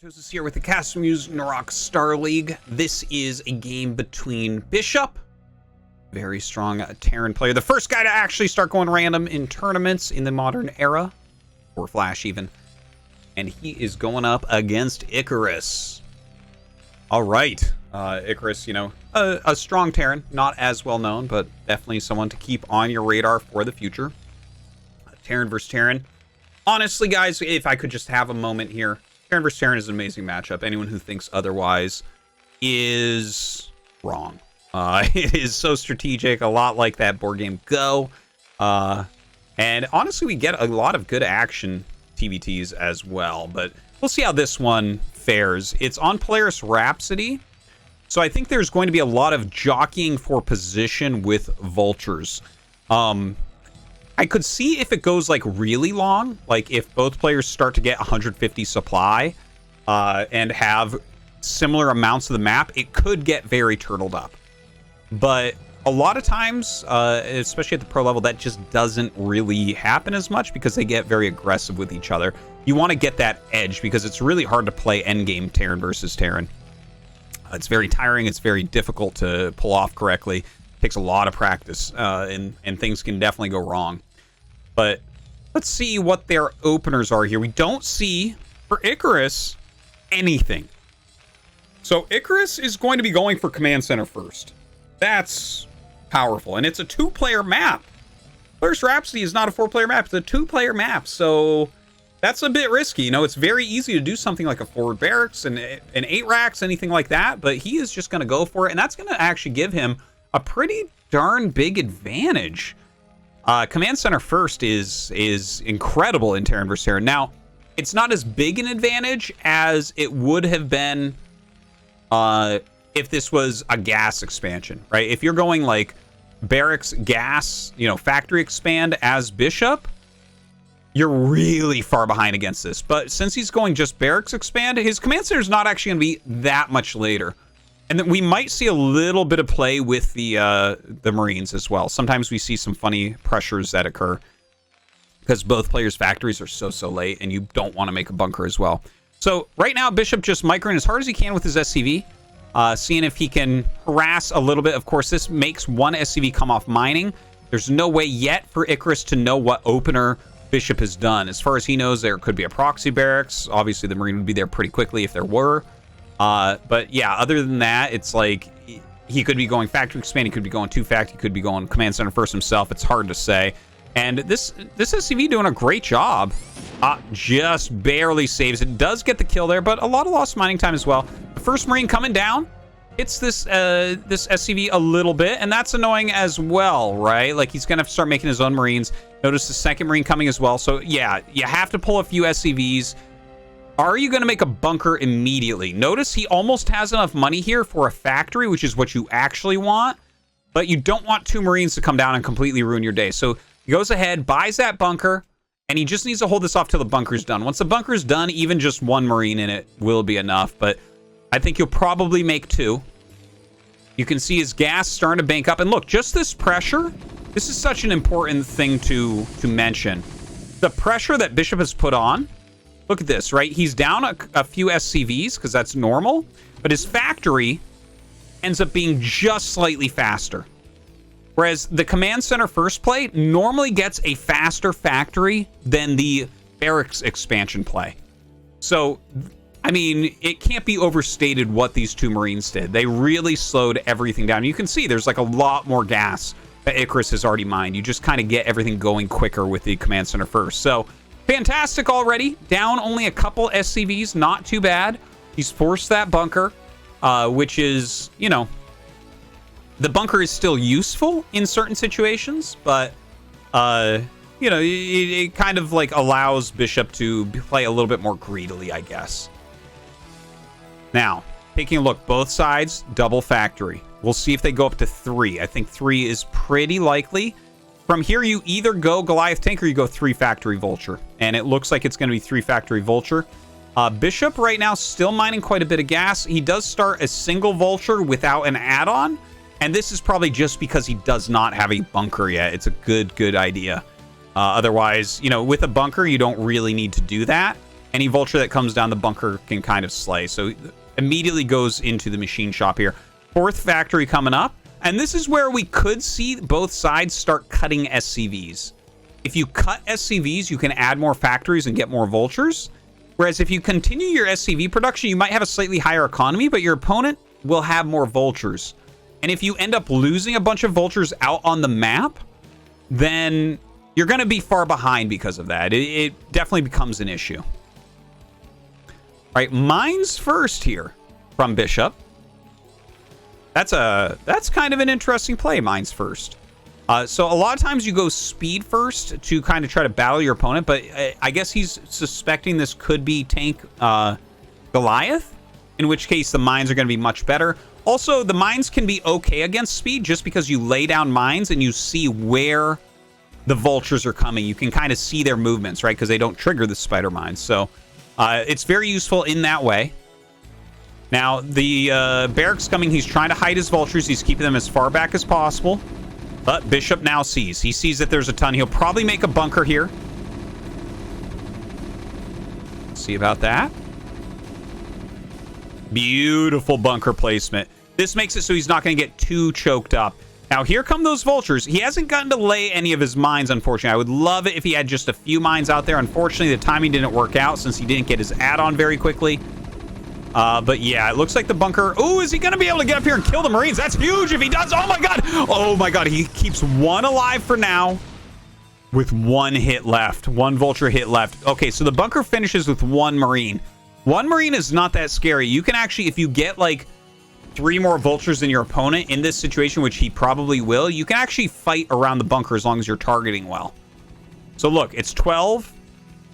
Artosis here with the CasterMuse Narak Star League. This is a game between BishOp, very strong Terran player, the first guy to actually start going random in tournaments in the modern era, or Flash even, and he is going up against IcaruS. All right, IcaruS, you know, a strong Terran, not as well known, but definitely someone to keep on your radar for the future. Terran versus Terran. Honestly, guys, if I could just have a moment here, Terran vs. Terran is an amazing matchup. Anyone who thinks otherwise is wrong. It is so strategic, a lot like that board game Go. And honestly, we get a lot of good action TVTs as well. But we'll see how this one fares. It's on Polaris Rhapsody. So I think there's going to be a lot of jockeying for position with vultures. I could see if it goes like really long, like if both players start to get 150 supply and have similar amounts of the map, it could get very turtled up. But a lot of times, especially at the pro level, that just doesn't really happen as much because they get very aggressive with each other. You want to get that edge because it's really hard to play endgame Terran versus Terran. It's very tiring. It's very difficult to pull off correctly. Takes a lot of practice, and things can definitely go wrong. But let's see what their openers are here. We don't see, for IcaruS, anything. So IcaruS is going to be going for Command Center first. That's powerful, and it's a two-player map. Polaris Rhapsody is not a four-player map. It's a two-player map, so that's a bit risky. You know, it's very easy to do something like a forward barracks and an 8 racks, anything like that, but he is just going to go for it, and that's going to actually give him a pretty darn big advantage. Command Center first is incredible in Terran vs. Terran. Now, it's not as big an advantage as it would have been if this was a gas expansion, right? If you're going like barracks, gas, you know, factory expand as BishOp, you're really far behind against this. But since he's going just barracks expand, his Command Center is not actually going to be that much later. And then we might see a little bit of play with the Marines as well. Sometimes we see some funny pressures that occur because both players' factories are so late, and you don't want to make a bunker as well. So right now, BishOp just microing as hard as he can with his SCV, seeing if he can harass a little bit. Of course, this makes one SCV come off mining. There's no way yet for IcaruS to know what opener BishOp has done. As far as he knows, there could be a proxy barracks. Obviously, the Marine would be there pretty quickly if there were. But yeah, other than that, it's like he could be going factory expand, he could be going 2-fact, he could be going Command Center first himself. It's hard to say. And this SCV doing a great job. Just barely saves it. Does get the kill there, but a lot of lost mining time as well. The first Marine coming down hits this SCV a little bit, and that's annoying as well, right? Like he's gonna have to start making his own Marines. Notice the second Marine coming as well. So yeah, you have to pull a few SCVs. Are you going to make a bunker immediately? Notice he almost has enough money here for a factory, which is what you actually want, but you don't want 2 Marines to come down and completely ruin your day. So he goes ahead, buys that bunker, and he just needs to hold this off till the bunker's done. Once the bunker's done, even just 1 Marine in it will be enough, but I think you'll probably make 2. You can see his gas starting to bank up, and look, just this pressure, this is such an important thing to mention. The pressure that BishOp has put on, look at this, right? He's down a few SCVs because that's normal, but his factory ends up being just slightly faster. Whereas the Command Center first play normally gets a faster factory than the barracks expansion play. So, I mean, it can't be overstated what these 2 Marines did. They really slowed everything down. You can see there's like a lot more gas that IcaruS has already mined. You just kind of get everything going quicker with the Command Center first. So, fantastic already. Down only a couple SCVs. Not too bad. He's forced that bunker, which is, you know, the bunker is still useful in certain situations, but, you know, it kind of like allows BishOp to play a little bit more greedily, I guess. Now, taking a look, both sides, double factory. We'll see if they go up to 3. I think 3 is pretty likely. From here, you either go Goliath Tank or you go 3 Factory Vulture. And it looks like it's going to be 3 Factory Vulture. BishOp right now still mining quite a bit of gas. He does start a single Vulture without an add-on. And this is probably just because he does not have a bunker yet. It's a good idea. Otherwise, you know, with a bunker, you don't really need to do that. Any vulture that comes down the bunker can kind of slay. So immediately goes into the machine shop here. 4th factory coming up. And this is where we could see both sides start cutting SCVs. If you cut SCVs, you can add more factories and get more vultures. Whereas if you continue your SCV production, you might have a slightly higher economy, but your opponent will have more vultures. And if you end up losing a bunch of vultures out on the map, then you're going to be far behind because of that. It definitely becomes an issue. All right, mines first here from BishOp. That's kind of an interesting play, mines first. So a lot of times you go speed first to kind of try to battle your opponent, but I guess he's suspecting this could be tank Goliath, in which case the mines are going to be much better. Also, the mines can be okay against speed just because you lay down mines and you see where the vultures are coming. You can kind of see their movements, right? Because they don't trigger the spider mines. So it's very useful in that way. Now, the barracks coming, he's trying to hide his vultures. He's keeping them as far back as possible. But BishOp now sees. He sees that there's a ton. He'll probably make a bunker here. See about that. Beautiful bunker placement. This makes it so he's not going to get too choked up. Now, here come those vultures. He hasn't gotten to lay any of his mines, unfortunately. I would love it if he had just a few mines out there. Unfortunately, the timing didn't work out since he didn't get his add-on very quickly. But yeah, it looks like the bunker... Oh, is he going to be able to get up here and kill the Marines? That's huge if he does. Oh, my God. Oh, my God. He keeps one alive for now with 1 hit left. 1 vulture hit left. Okay, so the bunker finishes with 1 Marine. 1 Marine is not that scary. You can actually, if you get, like, 3 more vultures than your opponent in this situation, which he probably will, you can actually fight around the bunker as long as you're targeting well. So, look, it's 12.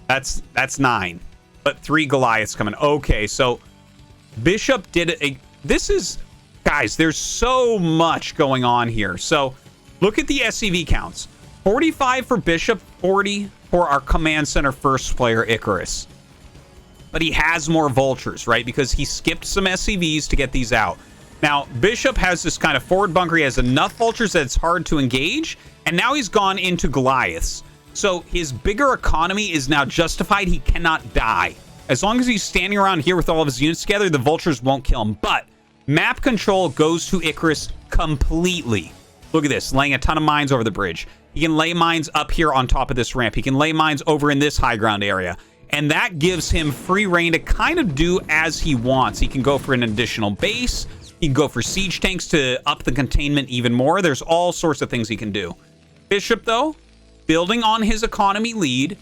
That's 9. But 3 Goliaths coming. Okay, so... BishOp did a... This is... Guys, there's so much going on here. So, look at the SCV counts. 45 for BishOp, 40 for our command center first player, IcaruS. But he has more vultures, right? Because he skipped some SCVs to get these out. Now, BishOp has this kind of forward bunker. He has enough vultures that it's hard to engage. And now he's gone into Goliaths. So, his bigger economy is now justified. He cannot die. As long as he's standing around here with all of his units together, the vultures won't kill him. But map control goes to IcaruS completely. Look at this, laying a ton of mines over the bridge. He can lay mines up here on top of this ramp. He can lay mines over in this high ground area. And that gives him free reign to kind of do as he wants. He can go for an additional base. He can go for siege tanks to up the containment even more. There's all sorts of things he can do. BishOp, though, building on his economy lead.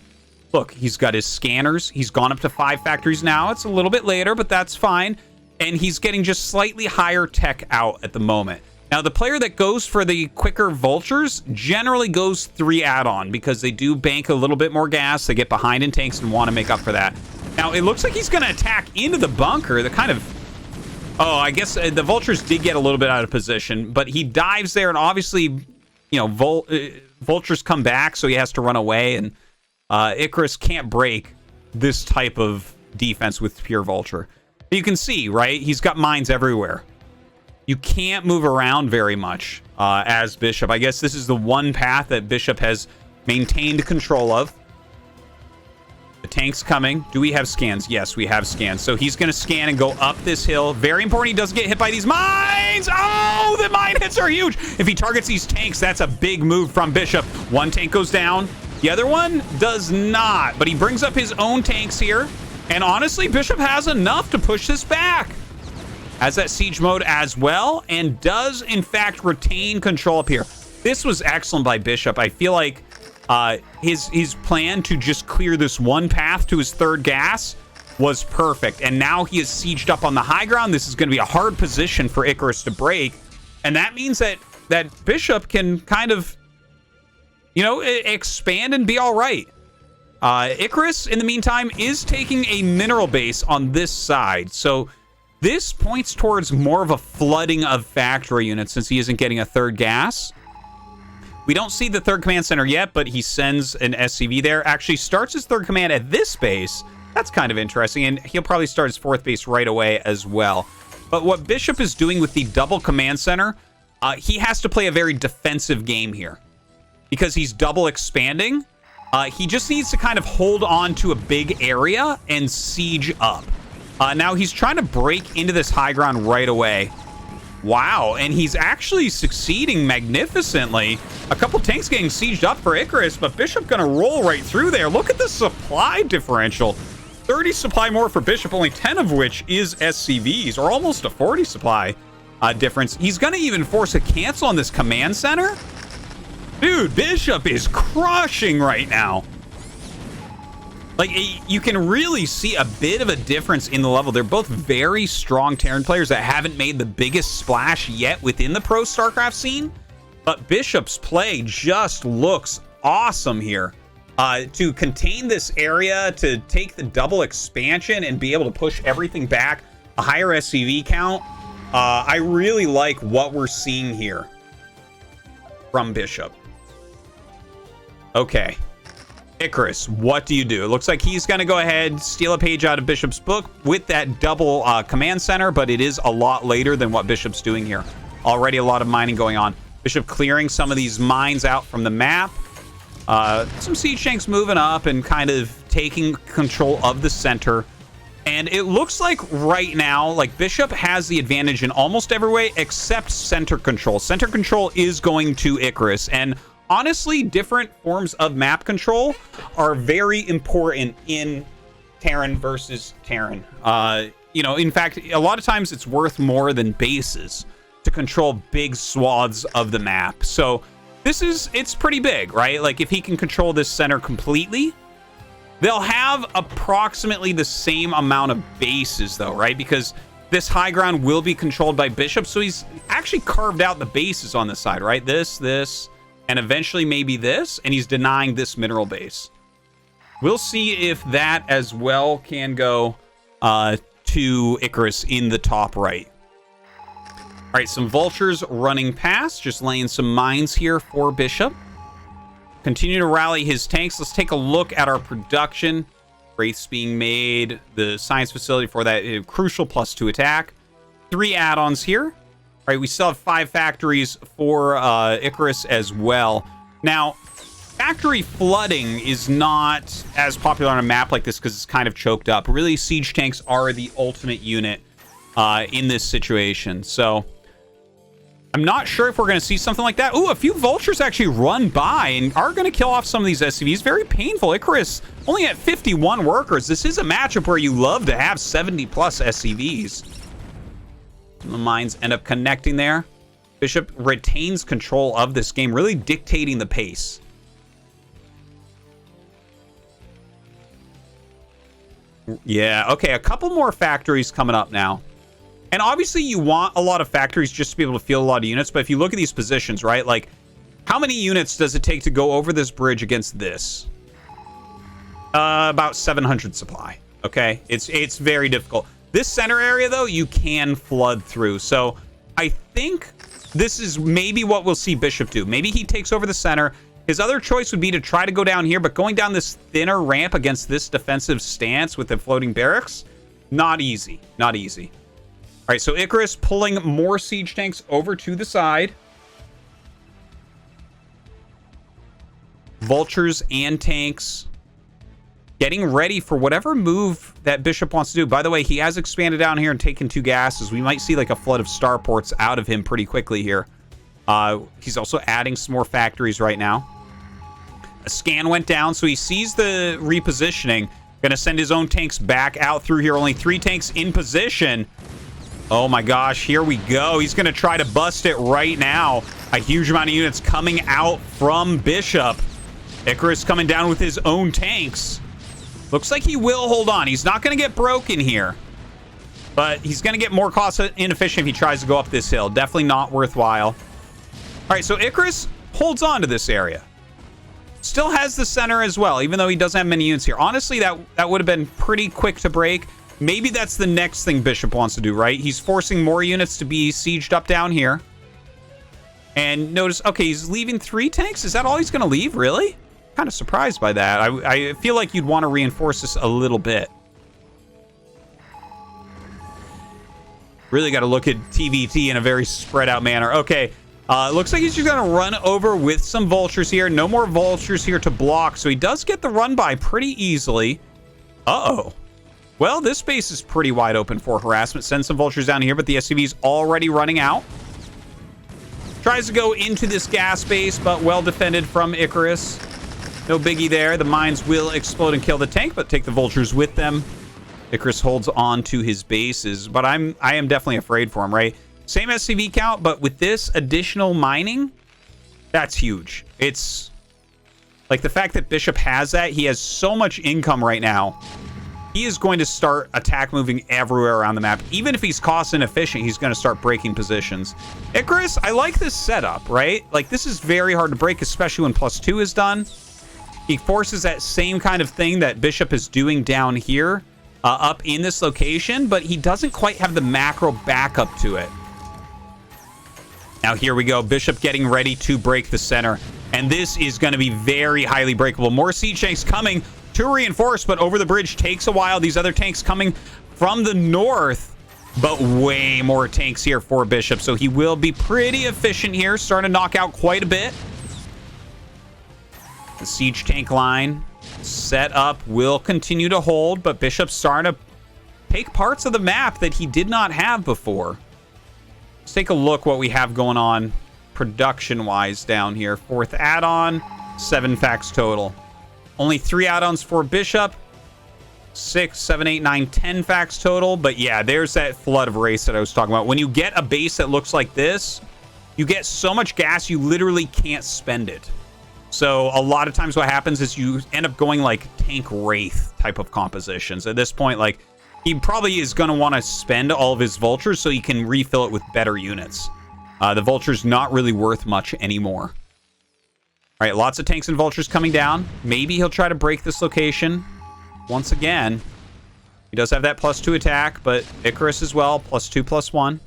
Look, he's got his scanners. He's gone up to 5 factories now. It's a little bit later, but that's fine. And he's getting just slightly higher tech out at the moment. Now, the player that goes for the quicker vultures generally goes 3 add-on because they do bank a little bit more gas. They get behind in tanks and want to make up for that. Now, it looks like he's going to attack into the bunker. The kind of... Oh, I guess the vultures did get a little bit out of position, but he dives there, and obviously, you know, vultures come back, so he has to run away, and... IcaruS can't break this type of defense with pure vulture. You can see, right? He's got mines everywhere. You can't move around very much as BishOp. I guess this is the one path that BishOp has maintained control of. The tank's coming. Do we have scans? Yes, we have scans. So he's going to scan and go up this hill. Very important he doesn't get hit by these mines. Oh, the mine hits are huge. If he targets these tanks, that's a big move from BishOp. 1 tank goes down. The other one does not, but he brings up his own tanks here. And honestly, BishOp has enough to push this back. Has that siege mode as well, and does, in fact, retain control up here. This was excellent by BishOp. I feel like his plan to just clear this one path to his 3rd gas was perfect. And now he is sieged up on the high ground. This is going to be a hard position for IcaruS to break. And that means that BishOp can kind of... you know, expand and be all right. IcaruS, in the meantime, is taking a mineral base on this side. So this points towards more of a flooding of factory units since he isn't getting a 3rd gas. We don't see the 3rd command center yet, but he sends an SCV there. Actually starts his 3rd command at this base. That's kind of interesting. And he'll probably start his 4th base right away as well. But what BishOp is doing with the double command center, he has to play a very defensive game here. Because he's double expanding, He just needs to kind of hold on to a big area and siege up. Now he's trying to break into this high ground right away. Wow, and he's actually succeeding magnificently. A couple tanks getting sieged up for IcaruS, but BishOp gonna roll right through there. Look at the supply differential. 30 supply more for BishOp, only 10 of which is SCVs, or almost a 40 supply difference. He's gonna even force a cancel on this command center. Dude, BishOp is crushing right now. Like, you can really see a bit of a difference in the level. They're both very strong Terran players that haven't made the biggest splash yet within the pro StarCraft scene. But BishOp's play just looks awesome here. To contain this area, to take the double expansion and be able to push everything back, a higher SCV count. I really like what we're seeing here from BishOp. Okay. IcaruS, what do you do? It looks like he's going to go ahead, steal a page out of BishOp's book with that double command center, but it is a lot later than what BishOp's doing here. Already a lot of mining going on. BishOp clearing some of these mines out from the map. Some siege tanks moving up and kind of taking control of the center. And it looks like right now, like BishOp has the advantage in almost every way except center control. Center control is going to IcaruS, and honestly, different forms of map control are very important in Terran versus Terran. You know, in fact, a lot of times it's worth more than bases to control big swaths of the map. So it's pretty big, right? Like, if he can control this center completely, they'll have approximately the same amount of bases, though, right? Because this high ground will be controlled by BishOp, so he's actually carved out the bases on the side, right? This, and eventually maybe this, and he's denying this mineral base. We'll see if that as well can go to IcaruS in the top right. All right, some vultures running past, just laying some mines here for BishOp. Continue to rally his tanks. Let's take a look at our production. Wraiths being made, the science facility for that crucial +2 attack. 3 add-ons here. All right, we still have 5 factories for IcaruS as well. Now, factory flooding is not as popular on a map like this because it's kind of choked up. Really, siege tanks are the ultimate unit in this situation. So I'm not sure if we're going to see something like that. Ooh, a few vultures actually run by and are going to kill off some of these SCVs. Very painful. IcaruS only at 51 workers. This is a matchup where you love to have 70+ SCVs. The mines end up connecting there. BishOp retains control of this game, really dictating the pace. Yeah, okay, a couple more factories coming up now. And obviously you want a lot of factories just to be able to field a lot of units, but if you look at these positions, right, like, how many units does it take to go over this bridge against this? About 700 supply, okay? It's very difficult. This center area, though, you can flood through. So I think this is maybe what we'll see BishOp do. Maybe he takes over the center. His other choice would be to try to go down here, but going down this thinner ramp against this defensive stance with the floating barracks, not easy. Not easy. All right, so IcaruS pulling more siege tanks over to the side. Vultures and tanks getting ready for whatever move that BishOp wants to do. By the way, he has expanded down here and taken 2 gases. We might see like a flood of starports out of him pretty quickly here. He's also adding some more factories right now. A scan went down, so he sees the repositioning. Gonna send his own tanks back out through here. Only 3 tanks in position. Oh my gosh, here we go. He's gonna try to bust it right now. A huge amount of units coming out from BishOp. IcaruS coming down with his own tanks. Looks like he will hold on. He's not going to get broken here, but he's going to get more cost inefficient if he tries to go up this hill. Definitely not worthwhile. All right, so IcaruS holds on to this area. Still has the center as well, even though he doesn't have many units here. Honestly, that would have been pretty quick to break. Maybe that's the next thing BishOp wants to do, right? He's forcing more units to be sieged up down here. And notice, okay, he's leaving 3 tanks. Is that all he's going to leave, really? Kind of surprised by that. I feel like you'd want to reinforce this a little bit. Really got to look at TVT in a very spread out manner. Okay, It looks like he's just going to run over with some vultures here. No more vultures here to block, so he does get the run by pretty easily. Uh-oh. Well, this space is pretty wide open for harassment. Send some vultures down here, but the SCV's already running out. Tries to go into this gas space, but well defended from IcaruS. No biggie there. The mines will explode and kill the tank, but take the vultures with them. IcaruS holds on to his bases, but I am definitely afraid for him, right? Same SCV count, but with this additional mining, that's huge. It's like the fact that BishOp has that. He has so much income right now. He is going to start attack moving everywhere around the map. Even if he's cost inefficient, he's going to start breaking positions. IcaruS, I like this setup, right? Like, this is very hard to break, especially when +2 is done. He forces that same kind of thing that BishOp is doing down here up in this location, but he doesn't quite have the macro backup to it. Now, here we go. BishOp getting ready to break the center. And this is going to be very highly breakable. More siege tanks coming to reinforce, but over the bridge takes a while. These other tanks coming from the north, but way more tanks here for BishOp. So he will be pretty efficient here, starting to knock out quite a bit. The siege tank line set up will continue to hold, but BishOp's starting to take parts of the map that he did not have before. Let's take a look what we have going on production-wise down here. 4th add-on, 7 facts total. Only 3 add-ons for BishOp. 6, 7, 8, 9, 10 facts total. But yeah, there's that flood of race that I was talking about. When you get a base that looks like this, you get so much gas you literally can't spend it. So a lot of times what happens is you end up going like tank wraith type of compositions. At this point, like, he probably is going to want to spend all of his vultures so he can refill it with better units. The vulture's not really worth much anymore. All right, lots of tanks and vultures coming down. Maybe he'll try to break this location once again. He does have that +2 attack, but IcaruS as well, +2, +1.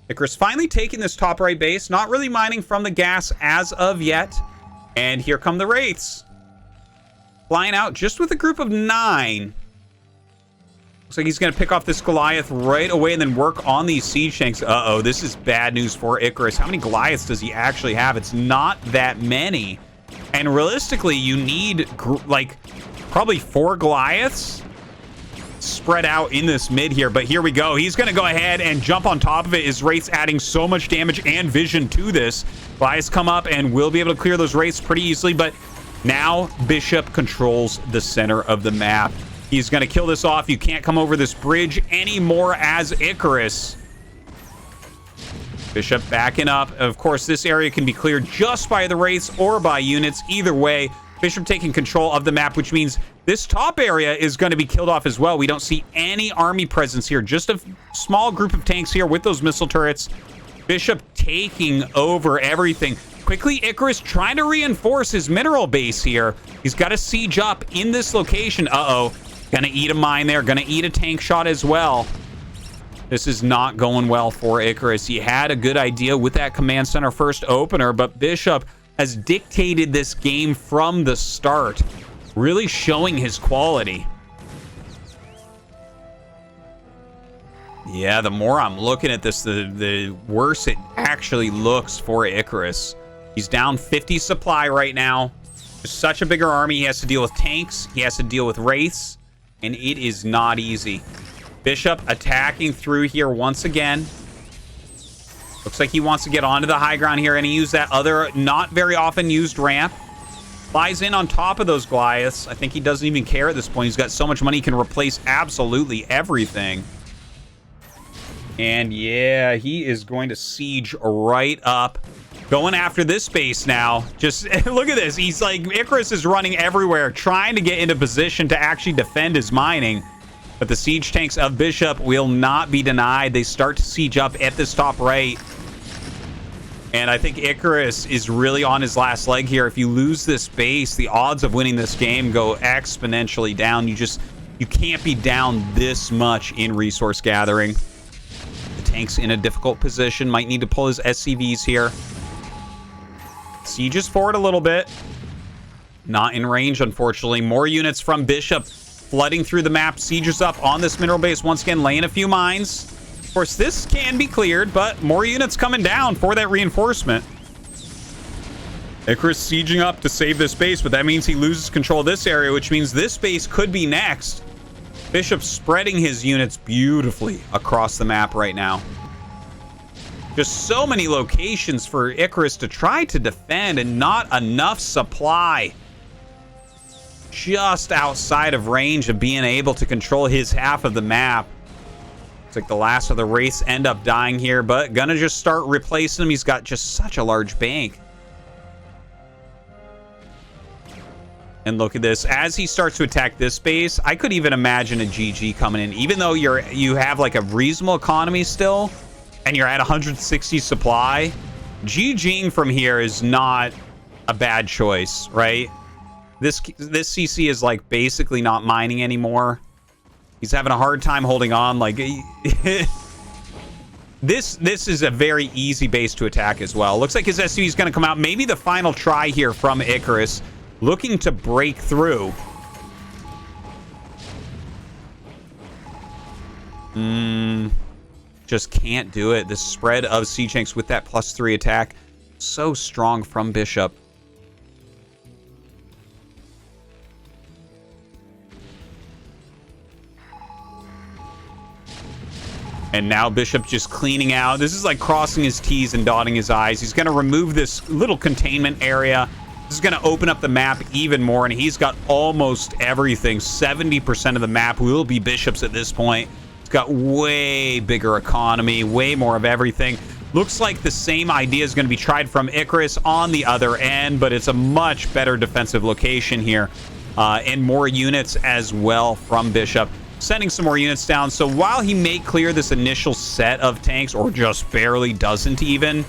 IcaruS finally taking this top right base. Not really mining from the gas as of yet. And here come the wraiths. Flying out just with a group of 9. Looks like he's going to pick off this Goliath right away and then work on these siege tanks. Uh-oh, this is bad news for IcaruS. How many Goliaths does he actually have? It's not that many. And realistically, you need, like, probably 4 Goliaths spread out in this mid here. But here we go. He's going to go ahead and jump on top of it. His Wraiths adding so much damage and vision to this. Goliaths come up and will be able to clear those Wraiths pretty easily. But now BishOp controls the center of the map. He's going to kill this off. You can't come over this bridge anymore as IcaruS. BishOp backing up. Of course, this area can be cleared just by the Wraiths or by units. Either way, BishOp taking control of the map, which means this top area is going to be killed off as well. We don't see any army presence here. Just a small group of tanks here with those missile turrets. BishOp taking over everything. Quickly, IcaruS trying to reinforce his mineral base here. He's got to siege up in this location. Uh-oh. Gonna eat a mine there. Gonna eat a tank shot as well. This is not going well for IcaruS. He had a good idea with that command center first opener, but BishOp has dictated this game from the start, really showing his quality. Yeah, the more I'm looking at this, the worse it actually looks for IcaruS. He's down 50 supply right now. There's such a bigger army. He has to deal with tanks. He has to deal with wraiths. And it is not easy. BishOp attacking through here once again. Looks like he wants to get onto the high ground here, and he used that other not very often used ramp. Flies in on top of those Goliaths. I think he doesn't even care at this point. He's got so much money he can replace absolutely everything. And yeah, he is going to siege right up. Going after this base now. Just look at this. He's like, IcaruS is running everywhere, trying to get into position to actually defend his mining. But the siege tanks of BishOp will not be denied. They start to siege up at this top right. And I think IcaruS is really on his last leg here. If you lose this base, the odds of winning this game go exponentially down. You can't be down this much in resource gathering. The tank's in a difficult position. Might need to pull his SCVs here. Sieges forward a little bit. Not in range, unfortunately. More units from BishOp flooding through the map. Sieges up on this mineral base once again, laying a few mines. course, this can be cleared, but more units coming down for that reinforcement. IcaruS sieging up to save this base, but that means he loses control of this area, which means this base could be next. BishOp spreading his units beautifully across the map right now. Just so many locations for IcaruS to try to defend and not enough supply. Just outside of range of being able to control his half of the map. It's like the last of the Wraiths end up dying here, but gonna just start replacing him. He's got just such a large bank. And look at this. As he starts to attack this base, I could even imagine a GG coming in. Even though you have like a reasonable economy still, and you're at 160 supply, GGing from here is not a bad choice, right? This CC is like basically not mining anymore. He's having a hard time holding on. Like this is a very easy base to attack as well. Looks like his SUV is going to come out. Maybe the final try here from IcaruS, looking to break through. Just can't do it. The spread of siege tanks with that +3 attack, so strong from BishOp. And now BishOp just cleaning out. This is like crossing his T's and dotting his I's. He's going to remove this little containment area. This is going to open up the map even more, and he's got almost everything. 70% of the map will be BishOp's at this point. It's got way bigger economy, way more of everything. Looks like the same idea is going to be tried from IcaruS on the other end, but it's a much better defensive location here. And more units as well from BishOp. Sending some more units down. So while he may clear this initial set of tanks, or just barely doesn't even,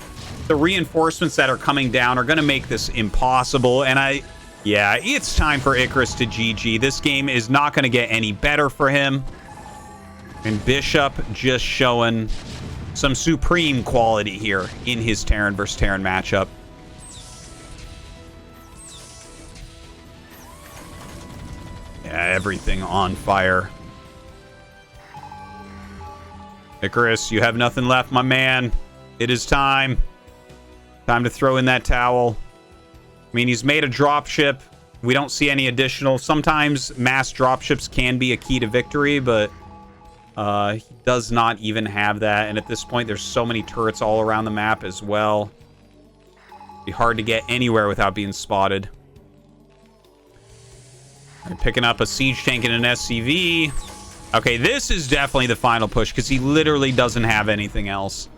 the reinforcements that are coming down are going to make this impossible. And yeah, it's time for IcaruS to GG. This game is not going to get any better for him. And BishOp just showing some supreme quality here in his Terran versus Terran matchup. Yeah, everything on fire. IcaruS, you have nothing left, my man. It is time. Time to throw in that towel. I mean, he's made a dropship. We don't see any additional. Sometimes mass dropships can be a key to victory, but he does not even have that. And at this point, there's so many turrets all around the map as well. It'd be hard to get anywhere without being spotted. All right, picking up a siege tank and an SCV. Okay, this is definitely the final push because he literally doesn't have anything else.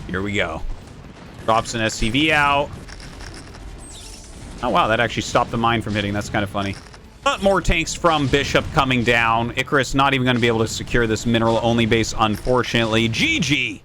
Here we go. Drops an SCV out. Oh, wow, that actually stopped the mine from hitting. That's kind of funny. But more tanks from BishOp coming down. IcaruS not even going to be able to secure this mineral-only base, unfortunately. GG!